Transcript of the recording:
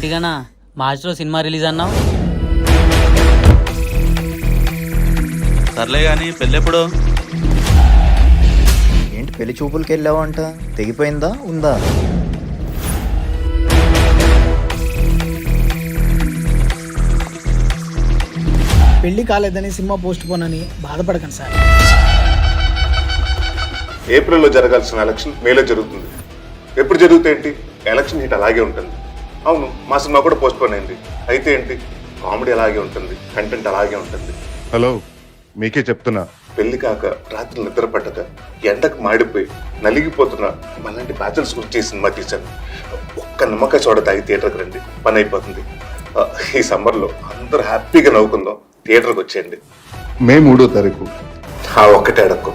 ఏంటిగానా మార్చిలో cinema release అన్నావు? సర్లే కానీ పెళ్ళెప్పుడు? ఏంటి పెళ్లి చూపులకి వెళ్ళావంట? తెగిపోయిందా ఉందా? పెళ్లి కాలేదని సినిమా పోస్ట్ పోన్ అని బాధపడకండి సార్. ఏప్రిల్లో జరగాల్సిన ఎలక్షన్ మేలో జరుగుతుంది. ఎప్పుడు జరిగితే ఏంటి, ఎలక్షన్ హీట్ అలాగే ఉంటుంది. అవును, మా సినిమా కూడా పోస్ట్ పోన్ అయింది. అయితే ఏంటి, కామెడీ అలాగే ఉంటుంది, కంటెంట్ అలాగే ఉంటుంది. హలో, మీకే చెప్తున్నా, పెళ్లి కాక రాత్రి నిద్ర పట్టక ఎండకు మాడిపోయి నలిగిపోతున్నా మళ్ళంటి బ్యాచులర్స్ గురించి ఈ సినిమా తీశాను. ఒక్క నిమ్మకాయ చోడ తాగి థియేటర్కి రండి, పని అయిపోతుంది. ఈ సమ్మర్లో అందరూ హ్యాపీగా నవ్వుకుందాం. థియేటర్కి వచ్చేయండి. మే 3వ తారీఖు. ఒక్కటే అడక్కు.